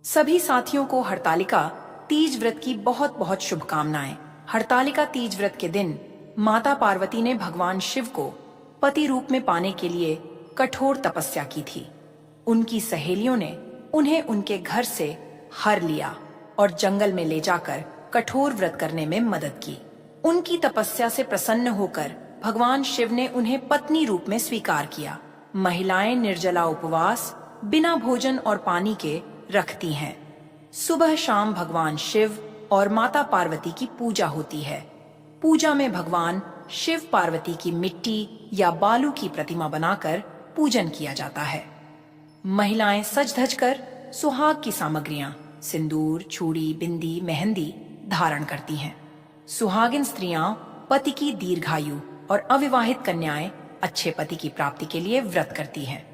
सभी साथियों को हरतालिका तीज व्रत की बहुत बहुत शुभकामनाएं। हरतालिका तीज व्रत के दिन माता पार्वती ने भगवान शिव को पति रूप में पाने के लिए कठोर तपस्या की थी। उनकी सहेलियों ने उन्हें उनके घर से हर लिया और जंगल में ले जाकर कठोर व्रत करने में मदद की। उनकी तपस्या से प्रसन्न होकर भगवान शिव ने उन्हें पत्नी रूप में स्वीकार किया। महिलाएं निर्जला उपवास बिना भोजन और पानी के रखती हैं। सुबह शाम भगवान शिव और माता पार्वती की पूजा होती है। पूजा में भगवान शिव पार्वती की मिट्टी या बालू की प्रतिमा बनाकर पूजन किया जाता है। महिलाएं सज धज कर सुहाग की सामग्रियां सिंदूर, चूड़ी, बिंदी, मेहंदी धारण करती हैं। सुहागिन स्त्रियां पति की दीर्घायु और अविवाहित कन्याएं अच्छे पति की प्राप्ति के लिए व्रत करती हैं।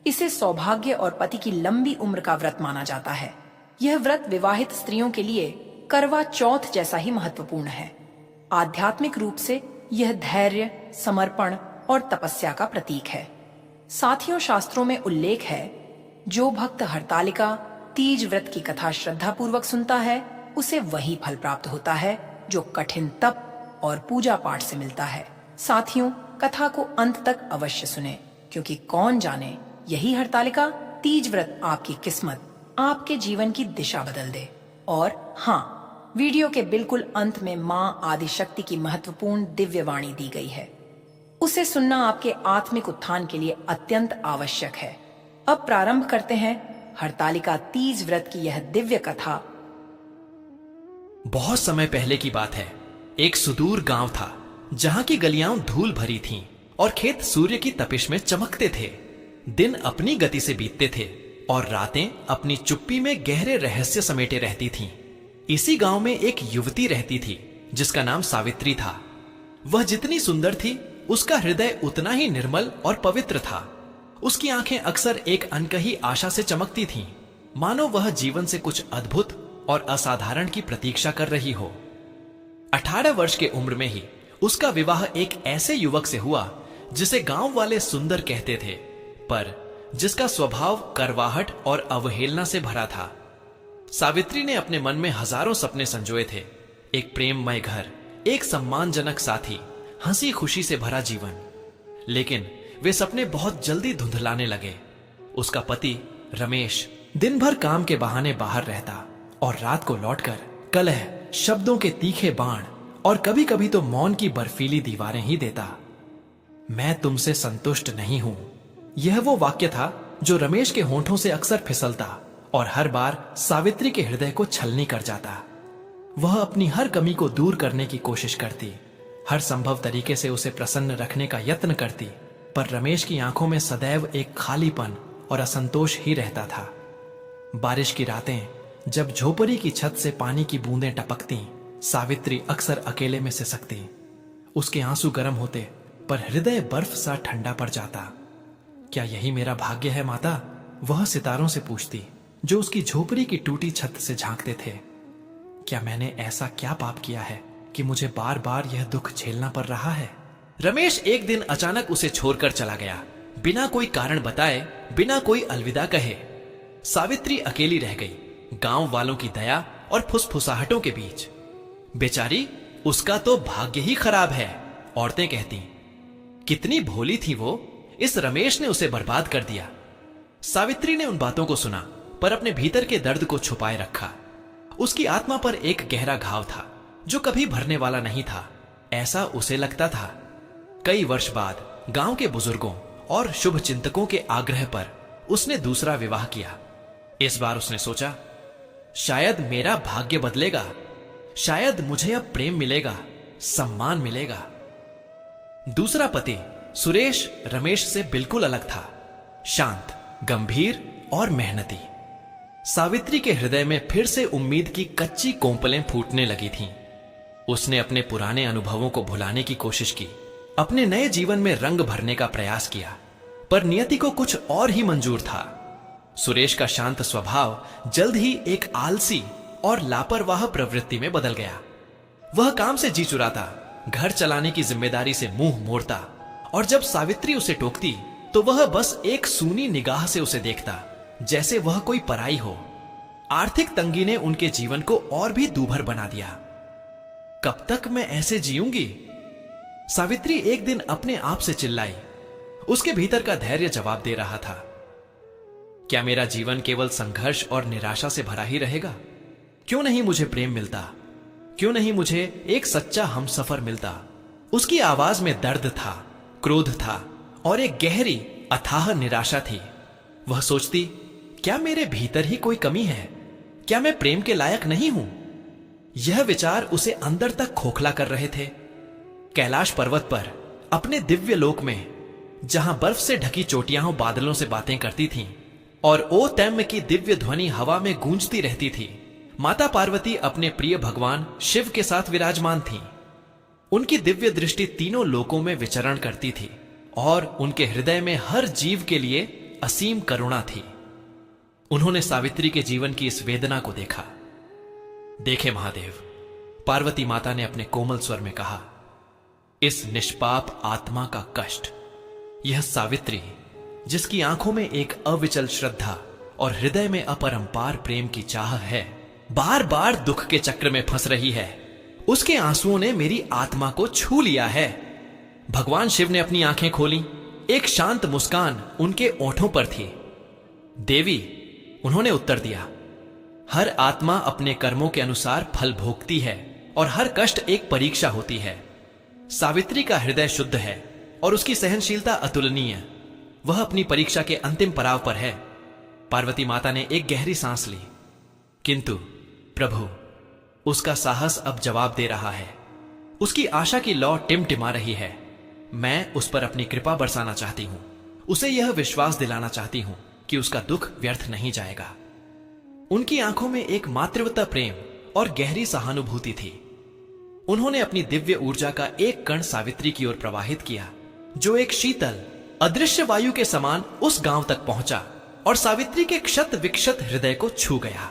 इसे सौभाग्य और पति की लंबी उम्र का व्रत माना जाता है। यह व्रत विवाहित स्त्रियों के लिए करवा चौथ जैसा ही महत्वपूर्ण है। आध्यात्मिक रूप से यह धैर्य, समर्पण और तपस्या का प्रतीक है। साथियों, शास्त्रों में उल्लेख है, जो भक्त हरतालिका तीज व्रत की कथा श्रद्धा पूर्वक सुनता है उसे वही फल प्राप्त होता है जो कठिन तप और पूजा पाठ से मिलता है। साथियों, कथा को अंत तक अवश्य सुने, क्योंकि कौन जाने यही हरतालिका तीज व्रत आपकी किस्मत, आपके जीवन की दिशा बदल दे। और हाँ, वीडियो के बिल्कुल अंत में माँ आदिशक्ति की महत्वपूर्ण दिव्य वाणी दी गई है। उसे सुनना आपके आत्मिक उत्थान के लिए अत्यंत आवश्यक है। अब प्रारंभ करते हैं हरतालिका तीज व्रत की यह दिव्य कथा। बहुत समय पहले की बात है। एक सुदूर गांव था जहां की गलियां धूल भरी थीं और खेत सूर्य की तपिश में चमकते थे। दिन अपनी गति से बीतते थे और रातें अपनी चुप्पी में गहरे रहस्य समेटे रहती थीं। इसी गांव में एक युवती रहती थी जिसका नाम सावित्री था। वह जितनी सुंदर थी, उसका हृदय उतना ही निर्मल और पवित्र था। उसकी आंखें अक्सर एक अनकही आशा से चमकती थीं, मानो वह जीवन से कुछ अद्भुत और असाधारण की प्रतीक्षा कर रही हो। 18 वर्ष के उम्र में ही उसका विवाह एक ऐसे युवक से हुआ जिसे गांव वाले सुंदर कहते थे, पर जिसका स्वभाव करवाहट और अवहेलना से भरा था। सावित्री ने अपने मन में हजारों सपने संजोए थे। एक प्रेममय घर, एक सम्मानजनक साथी, हंसी खुशी से भरा जीवन। लेकिन वे सपने बहुत जल्दी धुंधलाने लगे। उसका पति रमेश दिन भर काम के बहाने बाहर रहता और रात को लौटकर कलह, शब्दों के तीखे बाण और कभी कभी तो मौन की बर्फीली दीवारें ही देता। मैं तुमसे संतुष्ट नहीं हूं, यह वो वाक्य था जो रमेश के होंठों से अक्सर फिसलता और हर बार सावित्री के हृदय को छलनी कर जाता। वह अपनी हर कमी को दूर करने की कोशिश करती, हर संभव तरीके से उसे प्रसन्न रखने का यत्न करती, पर रमेश की आंखों में सदैव एक खालीपन और असंतोष ही रहता था। बारिश की रातें जब झोपड़ी की छत से पानी की बूंदें टपकती, सावित्री अक्सर अकेले में सिसकती। उसके आंसू गर्म होते पर हृदय बर्फ सा ठंडा पड़ जाता। क्या यही मेरा भाग्य है माता? वह सितारों से पूछती, जो उसकी झोपड़ी की टूटी छत से झांकते थे। क्या मैंने ऐसा क्या पाप किया है कि मुझे बार बार यह दुख झेलना पड़ रहा है? रमेश एक दिन अचानक उसे छोड़कर चला गया, बिना कोई कारण बताए, बिना कोई अलविदा कहे। सावित्री अकेली रह गई, गांव वालों की दया और फुसफुसाहटों के बीच। बेचारी, उसका तो भाग्य ही खराब है, औरतें कहती। कितनी भोली थी वो, इस रमेश ने उसे बर्बाद कर दिया। सावित्री ने उन बातों को सुना, पर अपने भीतर के दर्द को छुपाए रखा। उसकी आत्मा पर एक गहरा घाव था जो कभी भरने वाला नहीं था, ऐसा उसे लगता था। कई वर्ष बाद गांव के बुजुर्गों और शुभ चिंतकों के आग्रह पर उसने दूसरा विवाह किया। इस बार उसने सोचा, शायद मेरा भाग्य बदलेगा, शायद मुझे अब प्रेम मिलेगा, सम्मान मिलेगा। दूसरा पति सुरेश रमेश से बिल्कुल अलग था, शांत, गंभीर और मेहनती। सावित्री के हृदय में फिर से उम्मीद की कच्ची कोंपलें फूटने लगी थीं। उसने अपने पुराने अनुभवों को भुलाने की कोशिश की, अपने नए जीवन में रंग भरने का प्रयास किया, पर नियति को कुछ और ही मंजूर था। सुरेश का शांत स्वभाव जल्द ही एक आलसी और लापरवाह प्रवृत्ति में बदल गया। वह काम से जी चुराता, घर चलाने की जिम्मेदारी से मुंह मोड़ता, और जब सावित्री उसे टोकती तो वह बस एक सूनी निगाह से उसे देखता, जैसे वह कोई पराई हो। आर्थिक तंगी ने उनके जीवन को और भी दूभर बना दिया। कब तक मैं ऐसे जीऊंगी? सावित्री एक दिन अपने आप से चिल्लाई। उसके भीतर का धैर्य जवाब दे रहा था, क्या मेरा जीवन केवल संघर्ष और निराशा से भरा ही रहेगा? क्यों नहीं मुझे प्रेम मिलता? क्यों नहीं मुझे एक सच्चा हमसफर मिलता? उसकी आवाज में दर्द था, क्रोध था और एक गहरी अथाह निराशा थी। वह सोचती, क्या मेरे भीतर ही कोई कमी है? क्या मैं प्रेम के लायक नहीं हूं? यह विचार उसे अंदर तक खोखला कर रहे थे। कैलाश पर्वत पर अपने दिव्य लोक में, जहां बर्फ से ढकी चोटियां बादलों से बातें करती थीं और ओ तैम्य की दिव्य ध्वनि हवा में गूंजती रहती थी, माता पार्वती अपने प्रिय भगवान शिव के साथ विराजमान थीं। उनकी दिव्य दृष्टि तीनों लोकों में विचरण करती थी और उनके हृदय में हर जीव के लिए असीम करुणा थी। उन्होंने सावित्री के जीवन की इस वेदना को देखा। देखे महादेव, पार्वती माता ने अपने कोमल स्वर में कहा, इस निष्पाप आत्मा का कष्ट, यह सावित्री जिसकी आंखों में एक अविचल श्रद्धा और हृदय में अपरंपार प्रेम की चाह है, बार बार दुख के चक्र में फंस रही है। उसके आंसुओं ने मेरी आत्मा को छू लिया है। भगवान शिव ने अपनी आंखें खोली। एक शांत मुस्कान उनके ओंठों पर थी। देवी, उन्होंने उत्तर दिया, हर आत्मा अपने कर्मों के अनुसार फल भोगती है और हर कष्ट एक परीक्षा होती है। सावित्री का हृदय शुद्ध है और उसकी सहनशीलता अतुलनीय। वह अपनी परीक्षा के अंतिम पड़ाव पर है। पार्वती माता ने एक गहरी सांस ली। किंतु प्रभु, उसका साहस अब जवाब दे रहा है। उसकी आशा की लौ टिमटिमा रही है। मैं उस पर अपनी कृपा बरसाना चाहती हूं। उसे यह विश्वास दिलाना चाहती हूं कि उसका दुख व्यर्थ नहीं जाएगा। उनकी आंखों में एक मातृवता प्रेम और गहरी सहानुभूति थी। उन्होंने अपनी दिव्य ऊर्जा का एक कण सावित्री की ओर प्रवाहित किया, जो एक शीतल अदृश्य वायु के समान उस गांव तक पहुंचा और सावित्री के क्षत विक्षत हृदय को छू गया।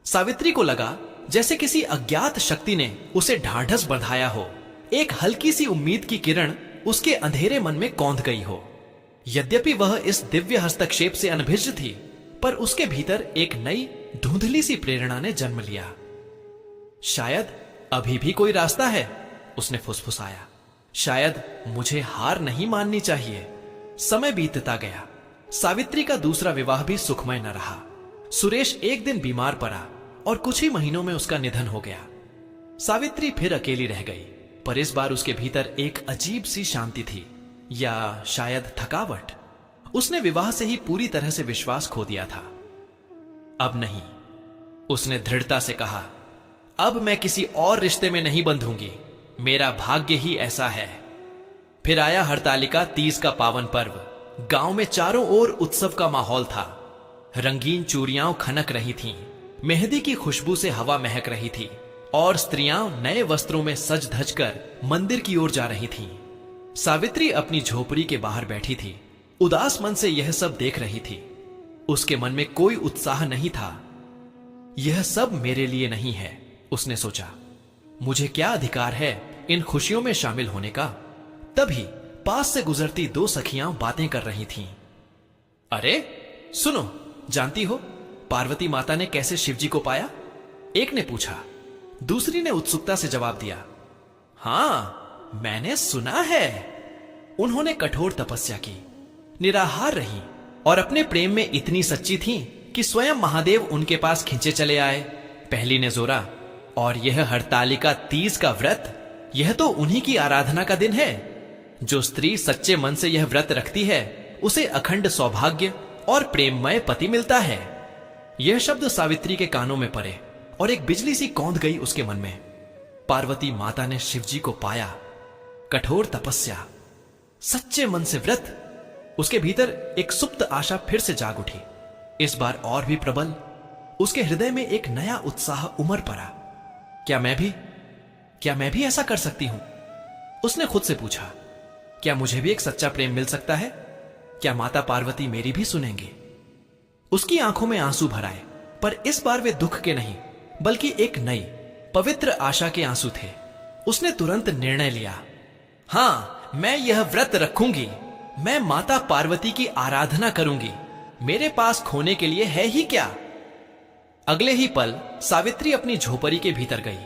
सावित्री को लगा जैसे किसी अज्ञात शक्ति ने उसे ढांढस बंधाया हो। एक हल्की सी उम्मीद की किरण उसके अंधेरे मन में कौंध गई हो। यद्यपि वह इस दिव्य हस्तक्षेप से अनभिज्ञ थी, पर उसके भीतर एक नई धुंधली सी प्रेरणा ने जन्म लिया। शायद अभी भी कोई रास्ता है, उसने फुसफुसाया। शायद मुझे हार नहीं माननी चाहिए। समय बीतता गया। सावित्री का दूसरा विवाह भी सुखमय न रहा। सुरेश एक दिन बीमार पड़ा और कुछ ही महीनों में उसका निधन हो गया। सावित्री फिर अकेली रह गई, पर इस बार उसके भीतर एक अजीब सी शांति थी, या शायद थकावट। उसने विवाह से ही पूरी तरह से विश्वास खो दिया था। अब नहीं, उसने दृढ़ता से कहा, अब मैं किसी और रिश्ते में नहीं बंधूंगी। मेरा भाग्य ही ऐसा है। फिर आया हरतालिका तीज का पावन पर्व। गांव में चारों ओर उत्सव का माहौल था। रंगीन चूड़ियां खनक रही थीं, मेहंदी की खुशबू से हवा महक रही थी और स्त्रियां नए वस्त्रों में सज धज कर मंदिर की ओर जा रही थीं। सावित्री अपनी झोपड़ी के बाहर बैठी थी, उदास मन से यह सब देख रही थी। उसके मन में कोई उत्साह नहीं था। यह सब मेरे लिए नहीं है, उसने सोचा। मुझे क्या अधिकार है इन खुशियों में शामिल होने का? तभी पास से गुजरती दो सखियां बातें कर रही थीं। अरे सुनो, जानती हो पार्वती माता ने कैसे शिवजी को पाया? एक ने पूछा। दूसरी ने उत्सुकता से जवाब दिया, हां, मैंने सुना है। उन्होंने कठोर तपस्या की, निराहार रही और अपने प्रेम में इतनी सच्ची थीं कि स्वयं महादेव उनके पास खींचे चले आए। पहली ने जोरा, और यह हरतालिका तीज का व्रत, यह तो उन्हीं की आराधना का दिन है। जो स्त्री सच्चे मन से यह व्रत रखती है, उसे अखंड सौभाग्य और प्रेममय पति मिलता है। यह शब्द सावित्री के कानों में पड़े और एक बिजली सी कौंध गई उसके मन में। पार्वती माता ने शिवजी को पाया। कठोर तपस्या, सच्चे मन से व्रत। उसके भीतर एक सुप्त आशा फिर से जाग उठी, इस बार और भी प्रबल। उसके हृदय में एक नया उत्साह उमड़ पड़ा। क्या मैं भी ऐसा कर सकती हूं? उसने खुद से पूछा। क्या मुझे भी एक सच्चा प्रेम मिल सकता है? क्या माता पार्वती मेरी भी सुनेंगे? उसकी आंखों में आंसू भर आए, पर इस बार वे दुख के नहीं, बल्कि एक नई पवित्र आशा के आंसू थे। उसने तुरंत निर्णय लिया, हां, मैं यह व्रत रखूंगी। मैं माता पार्वती की आराधना करूंगी। मेरे पास खोने के लिए है ही क्या? अगले ही पल सावित्री अपनी झोपड़ी के भीतर गई।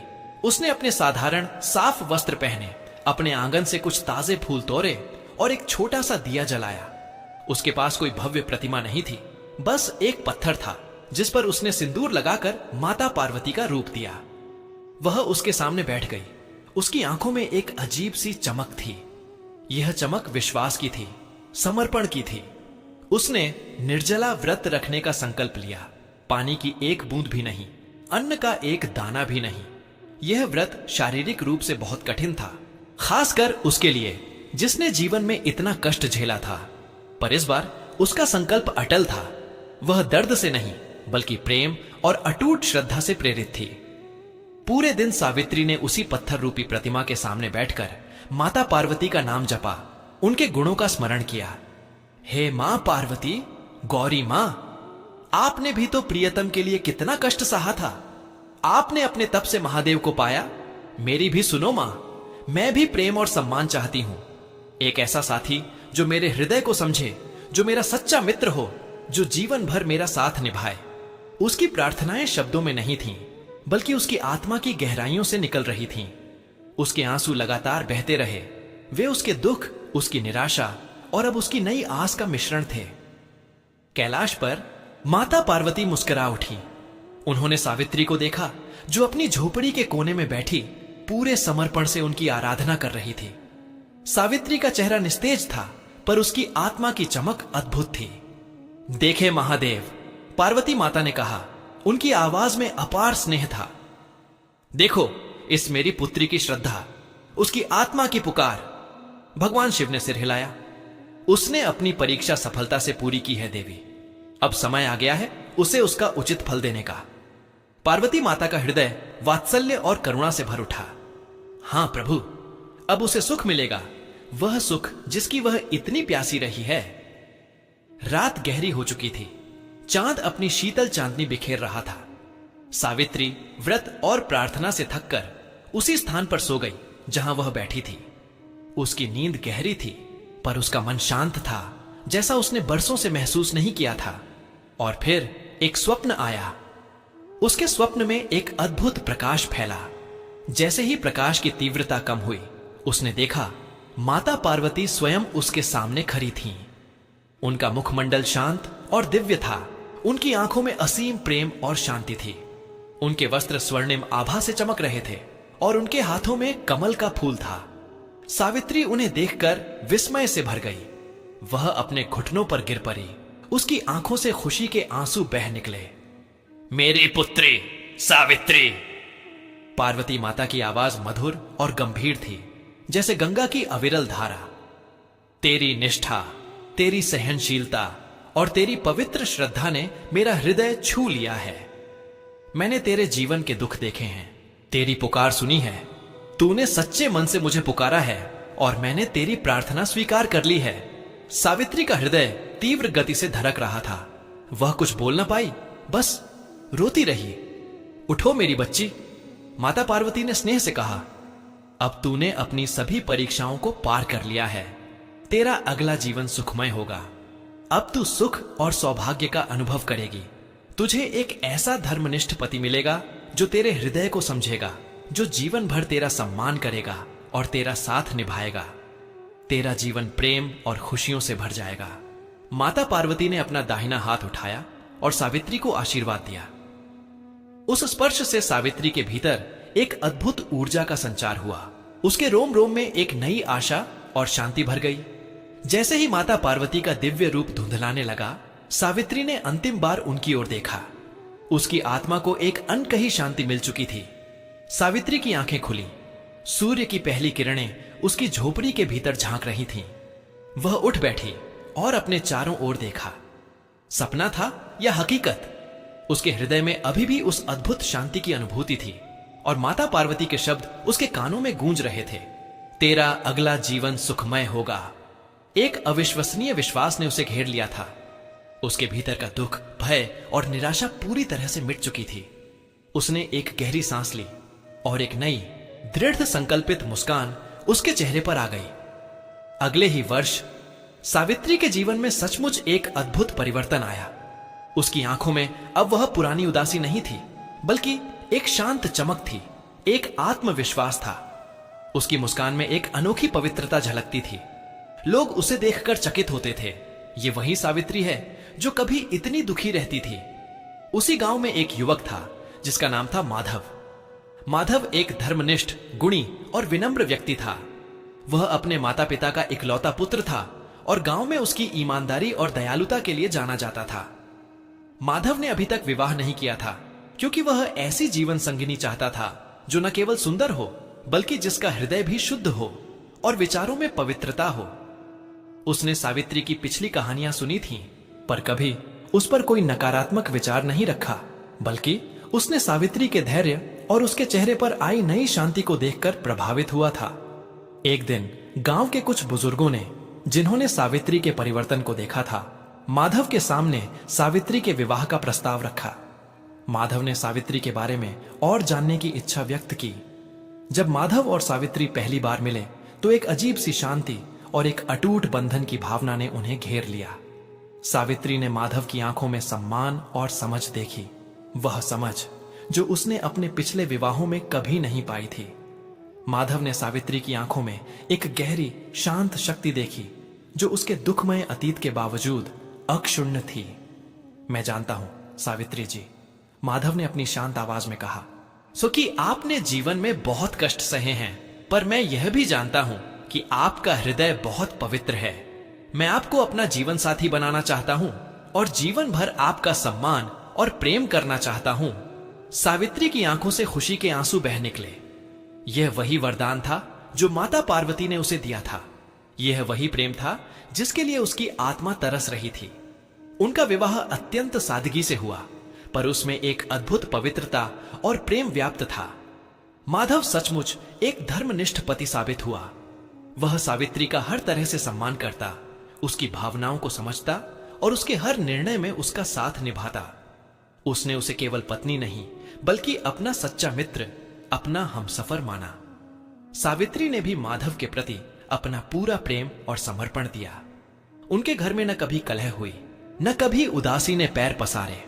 उसने अपने साधारण साफ वस्त्र पहने, अपने आंगन से कुछ ताजे फूल तोड़े और एक छोटा सा दिया जलाया। उसके पास कोई भव्य प्रतिमा नहीं थी, बस एक पत्थर था जिस पर उसने सिंदूर लगाकर माता पार्वती का रूप दिया। वह उसके सामने बैठ गई। उसकी आंखों में एक अजीब सी चमक थी। यह चमक विश्वास की थी, समर्पण की थी। उसने निर्जला व्रत रखने का संकल्प लिया। पानी की एक बूंद भी नहीं, अन्न का एक दाना भी नहीं। यह व्रत शारीरिक रूप से बहुत कठिन था, खासकर उसके लिए जिसने जीवन में इतना कष्ट झेला था। पर इस बार उसका संकल्प अटल था। वह दर्द से नहीं बल्कि प्रेम और अटूट श्रद्धा से प्रेरित थी। पूरे दिन सावित्री ने उसी पत्थर रूपी प्रतिमा के सामने बैठकर माता पार्वती का नाम जपा, उनके गुणों का स्मरण किया। हे मां पार्वती, गौरी मां, आपने भी तो प्रियतम के लिए कितना कष्ट सहा था। आपने अपने तप से महादेव को पाया। मेरी भी सुनो मां, मैं भी प्रेम और सम्मान चाहती हूं। एक ऐसा साथी जो मेरे हृदय को समझे, जो मेरा सच्चा मित्र हो, जो जीवन भर मेरा साथ निभाए। उसकी प्रार्थनाएं शब्दों में नहीं थीं, बल्कि उसकी आत्मा की गहराइयों से निकल रही थीं। उसके आंसू लगातार बहते रहे। वे उसके दुख, उसकी निराशा और अब उसकी नई आस का मिश्रण थे। कैलाश पर माता पार्वती मुस्कुरा उठी। उन्होंने सावित्री को देखा, जो अपनी झोपड़ी के कोने में बैठी पूरे समर्पण से उनकी आराधना कर रही थी। सावित्री का चेहरा निस्तेज था, पर उसकी आत्मा की चमक अद्भुत थी। देखे महादेव, पार्वती माता ने कहा। उनकी आवाज में अपार स्नेह था। देखो इस मेरी पुत्री की श्रद्धा, उसकी आत्मा की पुकार। भगवान शिव ने सिर हिलाया। उसने अपनी परीक्षा सफलता से पूरी की है देवी। अब समय आ गया है उसे उसका उचित फल देने का। पार्वती माता का हृदय वात्सल्य और करुणा से भर उठा। हां प्रभु, अब उसे सुख मिलेगा, वह सुख जिसकी वह इतनी प्यासी रही है। रात गहरी हो चुकी थी। चांद अपनी शीतल चांदनी बिखेर रहा था। सावित्री व्रत और प्रार्थना से थककर उसी स्थान पर सो गई जहां वह बैठी थी। उसकी नींद गहरी थी, पर उसका मन शांत था, जैसा उसने बरसों से महसूस नहीं किया था। और फिर एक स्वप्न आया। उसके स्वप्न में एक अद्भुत प्रकाश फैला। जैसे ही प्रकाश की तीव्रता कम हुई, उसने देखा माता पार्वती स्वयं उसके सामने खड़ी थीं। उनका मुखमंडल शांत और दिव्य था। उनकी आंखों में असीम प्रेम और शांति थी। उनके वस्त्र स्वर्णिम आभा से चमक रहे थे और उनके हाथों में कमल का फूल था। सावित्री उन्हें देखकर विस्मय से भर गई। वह अपने घुटनों पर गिर पड़ी। उसकी आंखों से खुशी के आंसू बह निकले। मेरी पुत्री सावित्री। पार्वती माता की आवाज मधुर और गंभीर थी, जैसे गंगा की अविरल धारा। तेरी निष्ठा, तेरी सहनशीलता और तेरी पवित्र श्रद्धा ने मेरा हृदय छू लिया है। मैंने तेरे जीवन के दुख देखे हैं, तेरी पुकार सुनी है। तूने सच्चे मन से मुझे पुकारा है और मैंने तेरी प्रार्थना स्वीकार कर ली है। सावित्री का हृदय तीव्र गति से धड़क रहा था। वह कुछ बोल ना पाई, बस रोती रही। उठो मेरी बच्ची, माता पार्वती ने स्नेह से कहा। अब तूने अपनी सभी परीक्षाओं को पार कर लिया है। तेरा अगला जीवन सुखमय होगा। अब तू सुख और सौभाग्य का अनुभव करेगी। तुझे एक ऐसा धर्मनिष्ठ पति मिलेगा जो तेरे हृदय को समझेगा, जो जीवन भर तेरा सम्मान करेगा और तेरा साथ निभाएगा। तेरा जीवन प्रेम और खुशियों से भर जाएगा। माता पार्वती ने अपना दाहिना हाथ उठाया और सावित्री को आशीर्वाद दिया। उस स्पर्श से सावित्री के भीतर एक अद्भुत ऊर्जा का संचार हुआ। उसके रोम रोम में एक नई आशा और शांति भर गई। जैसे ही माता पार्वती का दिव्य रूप धुंधलाने लगा, सावित्री ने अंतिम बार उनकी ओर देखा। उसकी आत्मा को एक अनकही शांति मिल चुकी थी। सावित्री की आंखें खुली। सूर्य की पहली किरणें उसकी झोपड़ी के भीतर झांक रही थीं। वह उठ बैठी और अपने चारों ओर देखा। सपना था या हकीकत? उसके हृदय में अभी भी उस अद्भुत शांति की अनुभूति थी और माता पार्वती के शब्द उसके कानों में गूंज रहे थे। तेरा अगला जीवन सुखमय होगा। एक अविश्वसनीय विश्वास ने उसे घेर लिया था। उसके भीतर का दुख, भय और निराशा पूरी तरह से मिट चुकी थी। उसने एक गहरी सांस ली और एक नई दृढ़ संकल्पित मुस्कान उसके चेहरे पर आ गई। अगले ही वर्ष सावित्री के जीवन में सचमुच एक अद्भुत परिवर्तन आया। उसकी आंखों में अब वह पुरानी उदासी नहीं थी, बल्कि एक शांत चमक थी, एक आत्मविश्वास था। उसकी मुस्कान में एक अनोखी पवित्रता झलकती थी। लोग उसे देखकर चकित होते थे। ये वही सावित्री है जो कभी इतनी दुखी रहती थी। उसी गांव में एक युवक था जिसका नाम था माधव। माधव एक धर्मनिष्ठ, गुणी और विनम्र व्यक्ति था। वह अपने माता पिता का इकलौता पुत्र था और गांव में उसकी ईमानदारी और दयालुता के लिए जाना जाता था। माधव ने अभी तक विवाह नहीं किया था, क्योंकि वह ऐसी जीवन संगिनी चाहता था जो न केवल सुंदर हो, बल्कि जिसका हृदय भी शुद्ध हो और विचारों में पवित्रता हो। उसने सावित्री की पिछली कहानियां सुनी थीं, पर कभी उस पर कोई नकारात्मक विचार नहीं रखा, बल्कि उसने सावित्री के धैर्य और उसके चेहरे पर आई नई शांति को देखकर प्रभावित हुआ था। एक दिन गांव के कुछ बुजुर्गों ने, जिन्होंने सावित्री के परिवर्तन को देखा था, माधव के सामने सावित्री के विवाह का प्रस्ताव रखा। माधव ने सावित्री के बारे में और जानने की इच्छा व्यक्त की। जब माधव और सावित्री पहली बार मिले तो एक अजीब सी शांति और एक अटूट बंधन की भावना ने उन्हें घेर लिया। सावित्री ने माधव की आंखों में सम्मान और समझ देखी, वह समझ जो उसने अपने पिछले विवाहों में कभी नहीं पाई थी। माधव ने सावित्री की आंखों में एक गहरी शांत शक्ति देखी जो उसके दुखमय अतीत के बावजूद अक्षुण्ण थी। मैं जानता हूं सावित्री जी, माधव ने अपनी शांत आवाज में कहा, सो कि आपने जीवन में बहुत कष्ट सहे हैं, पर मैं यह भी जानता हूं कि आपका हृदय बहुत पवित्र है। मैं आपको अपना जीवन साथी बनाना चाहता हूं और जीवन भर आपका सम्मान और प्रेम करना चाहता हूं। सावित्री की आंखों से खुशी के आंसू बह निकले। यह वही वरदान था जो माता पार्वती ने उसे दिया था। यह वही प्रेम था जिसके लिए उसकी आत्मा तरस रही थी। उनका विवाह अत्यंत सादगी से हुआ, पर उसमें एक अद्भुत पवित्रता और प्रेम व्याप्त था। माधव सचमुच एक धर्मनिष्ठ पति साबित हुआ। वह सावित्री का हर तरह से सम्मान करता, उसकी भावनाओं को समझता और उसके हर निर्णय में उसका साथ निभाता। उसने उसे केवल पत्नी नहीं, बल्कि अपना सच्चा मित्र, अपना हमसफर माना। सावित्री ने भी माधव के प्रति अपना पूरा प्रेम और समर्पण दिया। उनके घर में न कभी कलह हुई, न कभी उदासी ने पैर पसारे।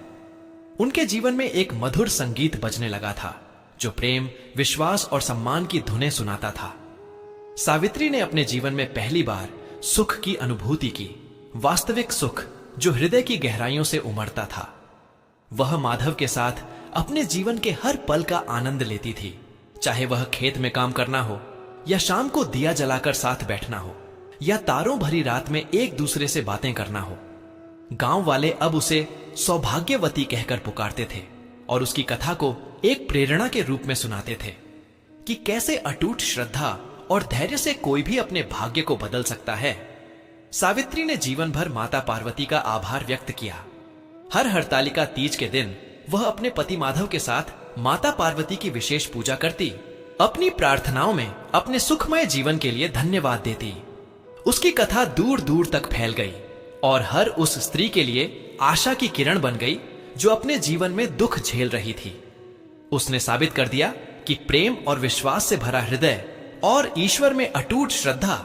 उनके जीवन में एक मधुर संगीत बजने लगा था जो प्रेम, विश्वास और सम्मान की धुनें सुनाता था। सावित्री ने अपने जीवन में पहली बार सुख की अनुभूति की, वास्तविक सुख जो हृदय की गहराइयों से उमड़ता था। वह माधव के साथ अपने जीवन के हर पल का आनंद लेती थी, चाहे वह खेत में काम करना हो, या शाम को दिया जलाकर साथ बैठना हो, या तारों भरी रात में एक दूसरे से बातें करना हो। गांव वाले अब उसे सौभाग्यवती कहकर पुकारते थे और उसकी कथा को एक प्रेरणा के रूप में सुनाते थे कि कैसे अटूट श्रद्धा और धैर्य से कोई भी अपने भाग्य को बदल सकता है। सावित्री ने जीवन भर माता पार्वती का आभार व्यक्त किया। हर हरतालिका तीज के दिन वह अपने पति माधव के साथ माता पार्वती की विशेष पूजा करती, अपनी प्रार्थनाओं में अपने सुखमय जीवन के लिए धन्यवाद देती। उसकी कथा दूर दूर तक फैल गई और हर उस स्त्री के लिए आशा की किरण बन गई जो अपने जीवन में दुख झेल रही थी। उसने साबित कर दिया कि प्रेम और विश्वास से भरा हृदय और ईश्वर में अटूट श्रद्धा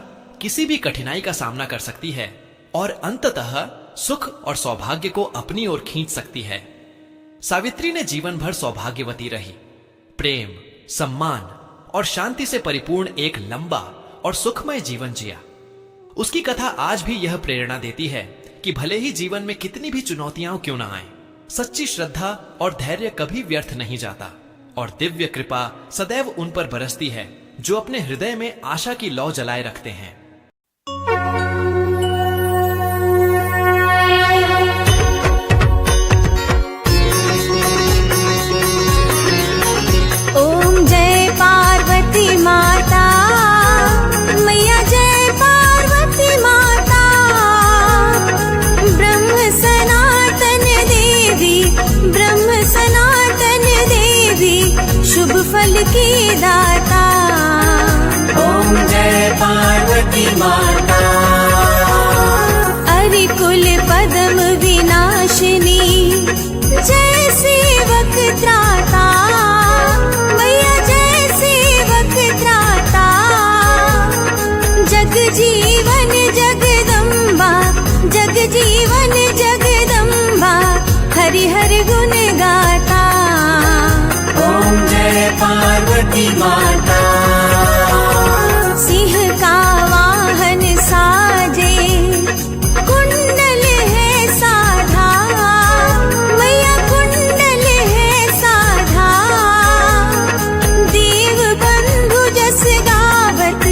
किसी भी कठिनाई का सामना कर सकती है और अंततः सुख और सौभाग्य को अपनी ओर खींच सकती है। सावित्री ने जीवन भर सौभाग्यवती रही, प्रेम, सम्मान और शांति से परिपूर्ण एक लंबा और सुखमय जीवन जिया। उसकी कथा आज भी यह प्रेरणा देती है कि भले ही जीवन में कितनी भी चुनौतियां क्यों ना आए, सच्ची श्रद्धा और धैर्य कभी व्यर्थ नहीं जाता और दिव्य कृपा सदैव उन पर बरसती है जो अपने हृदय में आशा की लौ जलाए रखते हैं। ओम जय पार्वती माता, मैया जय पार्वती माता। ब्रह्म सनातन देवी, ब्रह्म सनातन देवी, शुभ फल की दाता। ओम जय पार्वती माता। अरिकुल पद्म विनाशिनी, जय सेवक त्राता। मैया जय सेवक त्राता। जग जीवन जगदम्बा, जग जीवन जगदम्बा, पार्वती माता। सिंह का वाहन साजे, कुंडल है साधा, मैया कुंडल है साधा। देव बंधु जस गावत,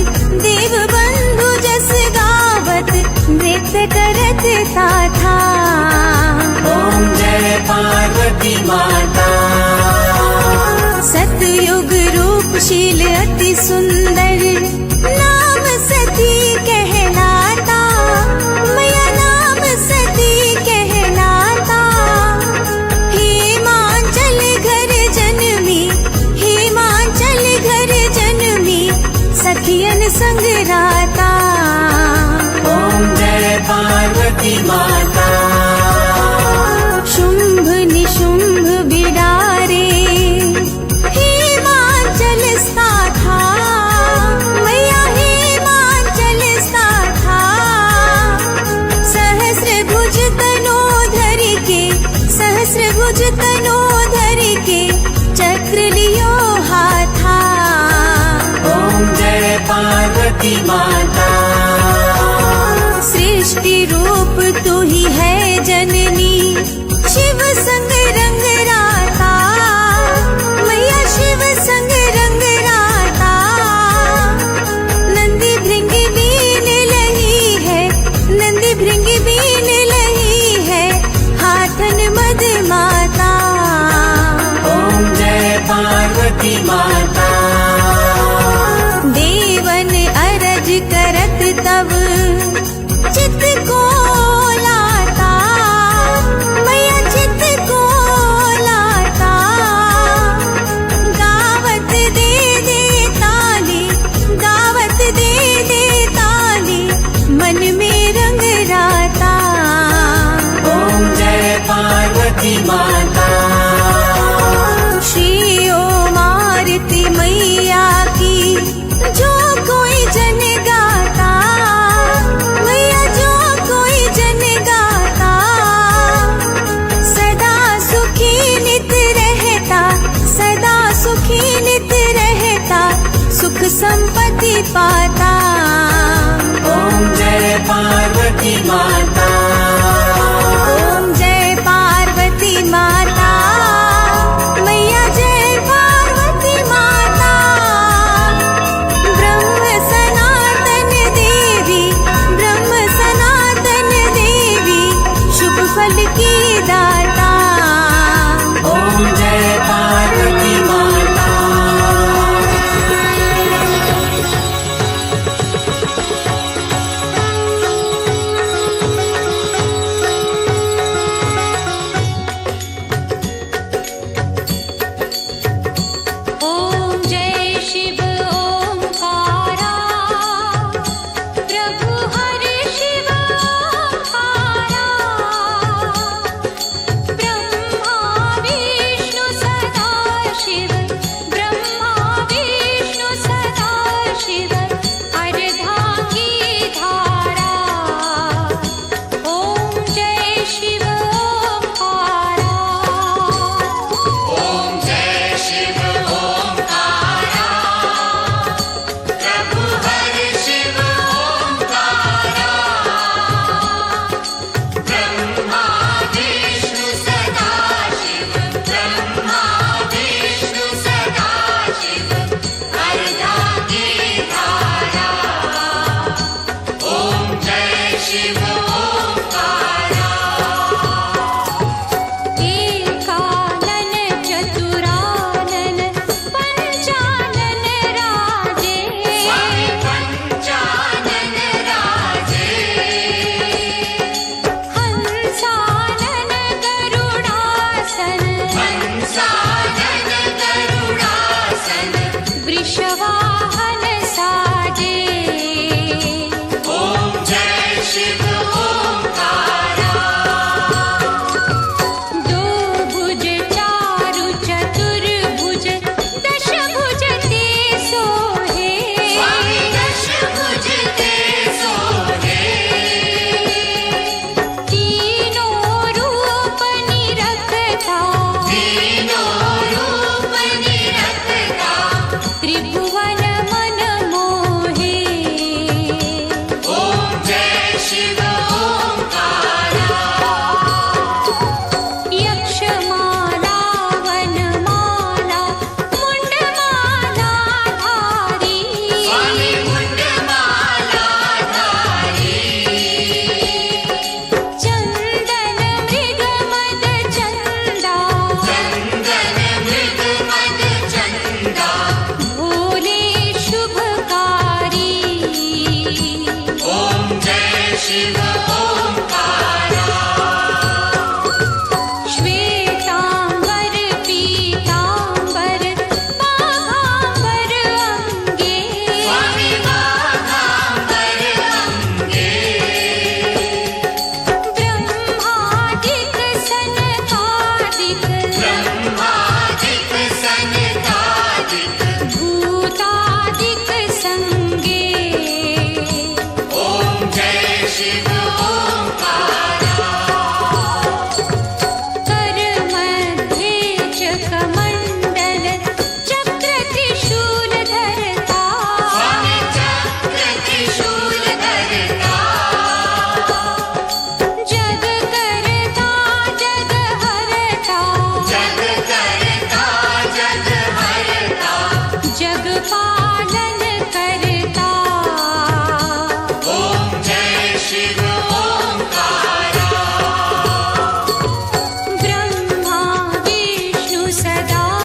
देव बंधु जस गावत, नृत्य करत था। ओम जय पार्वती माता। सतयुग रूपशील अति सुंदर, नाम सती कहलाता, मैया नाम सती कहलाता। हिमाचल घर जन्मी, हिमाचल घर जन्मी, सखियन संग राता। ओम जय पार्वती माता। शुंभ निशुंभ बिडारे, हिमाचल स्थाथा, मैया हिमाचल स्थाथा। सहस्रभुज तनोधर के, सहस्रभुज तनोधर के, चक्र लियो हाथा। ओम जय पार्वती माता। सृष्टि रूप तू ही है जननी, शिव संग रंग राता, मैया शिव संग रंग राता। नंदी भृंग बीन लही है, नंदी भृंग बीन लही है, हाथन मद माता। ओम जय पार्वती माता। देवन अरज करत तब, चित को लाता, मैया चित को लाता। गावत दे दे ताली, गावत दे दे ताली, मन में रंग राता। ओम जय पार्वती माता। श्री ओम आरती मैया की, जो कोई जन गाता, मैया जो कोई जन गाता। सदा सुखी नित रहता, सदा सुखी नित रहता, सुख संपत्ति पाता। ओम जय पार्वती माता।